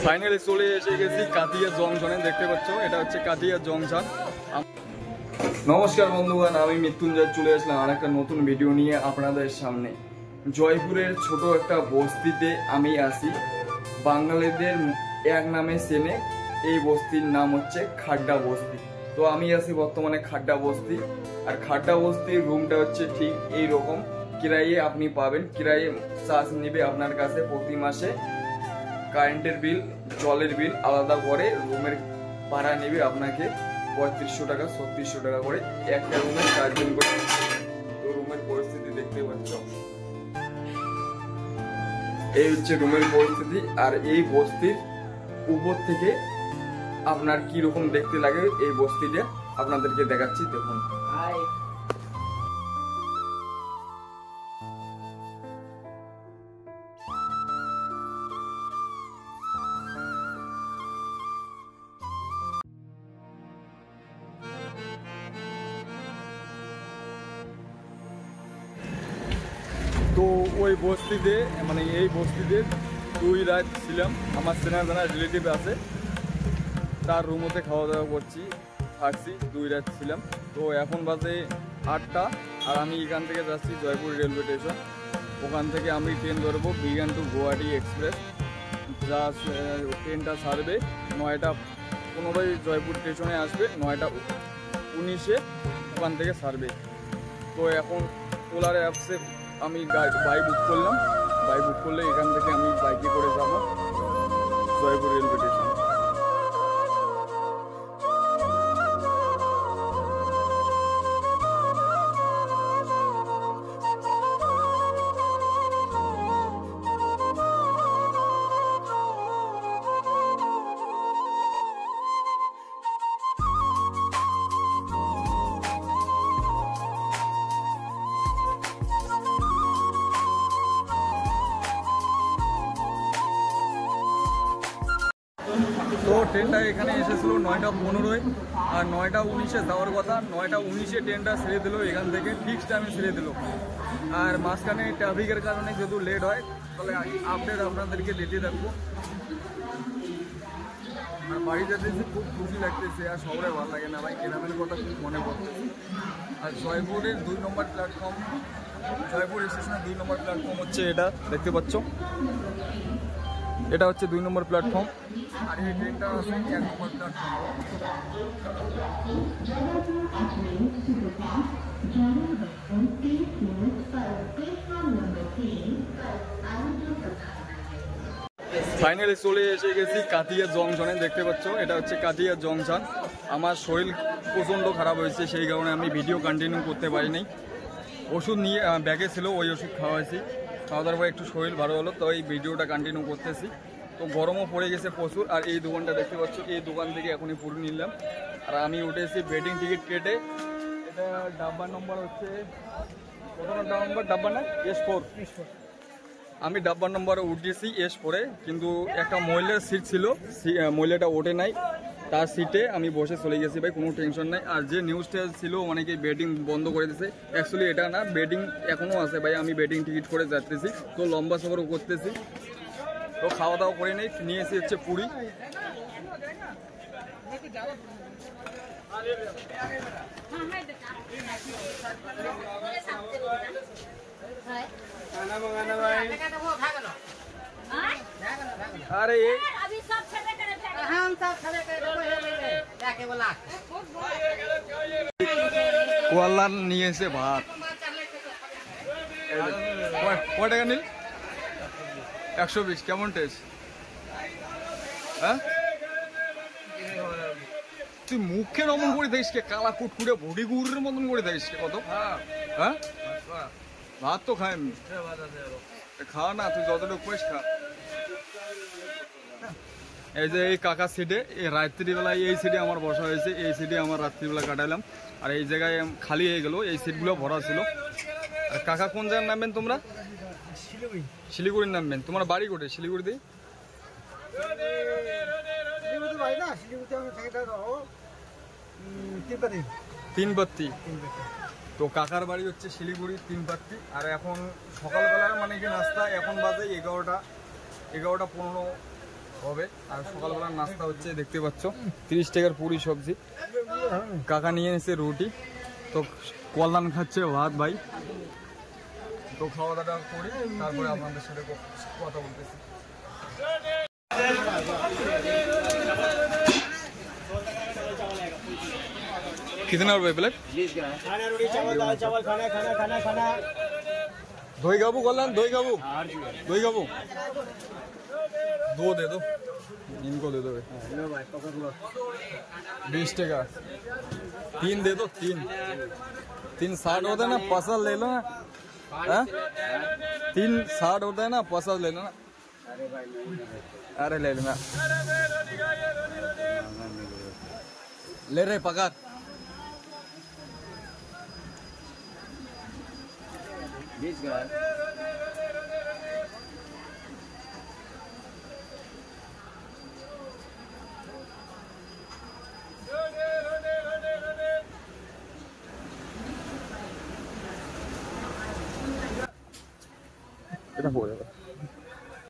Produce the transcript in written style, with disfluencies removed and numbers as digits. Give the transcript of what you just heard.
Finally চলে এসে গেছি কাতিয়া জংশনে। দেখতে পাচ্ছ এটা হচ্ছে কাতিয়া জংশন। নমস্কার বন্ধুগণ, আমি মৃত্যুঞ্জয় চলে আসলাম আর একটা নতুন ভিডিও নিয়ে আপনাদের সামনে। জয়পুরের ছোট একটা বস্তিতে আমি আসি। বাঙালিদের এক নামে চেনে, এই বস্তির নাম হচ্ছে খাড্ডা বস্তি। তো আমি আছি বর্তমানে খাড্ডা বস্তি। আর খাড্ডা বস্তির রুমটা হচ্ছে ঠিক এই রকম, কিরায়ে আপনি পাবেন। কিরায়ে চার্জ নেবে আপনার কাছে প্রতি মাসে। কারেন্টের বিল, জলের বিল আলাদা করে, রুমের ভাড়া নেবে আপনাকে 3500 টাকা 3600 টাকা করে, একটা রুমে 4 জন করে। তো রুমের পরিস্থিতি দেখতে পাচ্ছ, এই হচ্ছে রুমের পরিস্থিতি। আর এই বস্তির উপর থেকে আপনার কি রকম দেখতে লাগে এই বস্তিটা আপনাদেরকে দেখাচ্ছি, দেখুন। তো ওই বস্তিতে মানে এই বস্তিতে 2 রাত ছিলাম। আমার চেনা জানা রিলেটিভ আছে, তার রুমতে খাওয়া দাওয়া করছি, থাকছি, 2 রাত ছিলাম। তো এখন বাজে 8টা আর আমি এখান থেকে যাচ্ছি জয়পুর রেলওয়ে স্টেশন। ওখান থেকে আমি ট্রেন ধরবো বিজ্ঞান টু গুয়াহাটি এক্সপ্রেস। যা ট্রেনটা ছাড়বে 9টা 15 জয়পুর স্টেশনে আসবে, 9টা 19-এ ওখান থেকে ছাড়বে। তো এখন ওলার অ্যাপসে আমি বাইক বুক করলাম। বাইক বুক করলে এখান থেকে আমি বাইকে করে যাব জয়পুর রেলওয়ে স্টেশন। তো ট্রেনটা এখানে এসেছিলো 9টা 15-এ আর 9টা 19-এ যাওয়ার কথা। 9টা 19-এ ট্রেনটা ছেড়ে দিল, এখান থেকে ফিক্সড টাইমে ছেড়ে দিল। আর মাঝখানে ট্রাফিকের কারণে যদি লেট হয় তাহলে আপডেট আপনাদেরকে দিতে থাকবো। আর বাড়ি যেতেছি খুব খুশি লাগতেছে, আর শহরে ভালো লাগে না ভাই, গ্রামের কথা খুব মনে পড়তেছে। আর জয়পুরের 2 নম্বর প্ল্যাটফর্ম, জয়পুর স্টেশনের 2 নম্বর প্ল্যাটফর্ম হচ্ছে এটা, দেখতে পাচ্ছ। এটা হচ্ছে 2 নম্বর প্ল্যাটফর্ম আর এই ট্রেনটা আছে 1 নম্বর প্ল্যাটফর্ম। ফাইনালি চলে এসে গেছি কাতিয়া জংশনে। দেখতে পাচ্ছ এটা হচ্ছে কাতিয়া জংশন। আমার শরীর প্রচণ্ড খারাপ হয়েছে, সেই কারণে আমি ভিডিও কন্টিনিউ করতে পারি নাই। ওষুধ নিয়ে ব্যাগে ছিল, ওই ওষুধ খাওয়াইছি, খাওয়া দাওয়ার পর একটু শরীর ভালো হলো, তো এই ভিডিওটা কন্টিনিউ করতেছি। তো গরমও পড়ে গেছে প্রচুর। আর এই দোকানটা দেখতে পাচ্ছ, এই দোকান থেকে এখনই পুরো নিলাম। আর আমি উঠেছি বেডিং টিকিট কেটে। এটা ডাব্বা নম্বর হচ্ছে ডাব্বা না S4। আমি ডাব্বা নম্বরে উঠেছি S4-এ, কিন্তু একটা মহিলার সিট ছিল, মহিলাটা ওঠে নাই, তার সিটে আমি বসে চলে গেছি ভাই, কোনো টেনশন নাই। আর যে নিউজটা ছিল অনেকে বেডিং বন্ধ করে দিয়েছে, অ্যাকচুয়ালি এটা না, বেডিং এখনও আছে ভাই। আমি বেডিং টিকিট করে যাচ্তেছি, তো লম্বা সফর করতেছি। তো খাওয়া দাওয়া করে নিয়েছি হচ্ছে পুরি। আরে কোয়ালার নিয়েছে ভাত। কয় টাকা নিল? 120। কেমন টেস্ট? হ্যাঁ, তুই মুখে নমন করে থাকিস কে? কালা কুটকুটে ভুড়ি গুড়ের মতন করে থাকিস কে? কত? হ্যাঁ, ভাত তো খাই আমি। খাওয়া না, তুই যতটুকু পাইস খা। এই যে এই কাকা সিটে, এই রাত্রিবেলায় এই সিটে আমার বসা হয়েছে, এই সিটে আমার রাত্রিবেলা কাটাইলাম। আর এই জায়গায় খালি হয়ে গেল, এই সিটগুলো ভরা ছিল। আর কাকা কোন জায়গায় নামবেন তোমরা? শিলিগুড়ির নামবেন। তোমার বাড়ি কোটে? শিলিগুড়িতে। তিনপাত্তি। তো কাকার বাড়ি হচ্ছে শিলিগুড়ি তিনপাত্তি। আর এখন সকালবেলার মানে কি নাস্তা, এখন বাজে 11টা 15 হবে। হবে। আর সকালবেলার নাস্তা হচ্ছে দেখতে পাচ্ছ 30 টাকার পুরি সবজি। কাকা নিয়ে এসে রুটি, তো কল্যাণ খাচ্ছে ভাত ভাই। তো খাওয়া দাওয়া করি, তারপরে আপনাদের সাথে কথা বলতেছি। कितना रुपए प्लेट? खाना रोटी चावल दाल चावल खाना खाना खाना खाना दही गाबू कल्याण, दही गाबू, दही गाबू 2 दे दो, इनको दे दो। 20 टका 3 दे दो, 3 60 होता है ना, पसल ले लो ना। 3 60 होता है ना, पसल ले लो ना। अरे ले लूंगा, ले रहे पका। এটা হয়ে যাবে।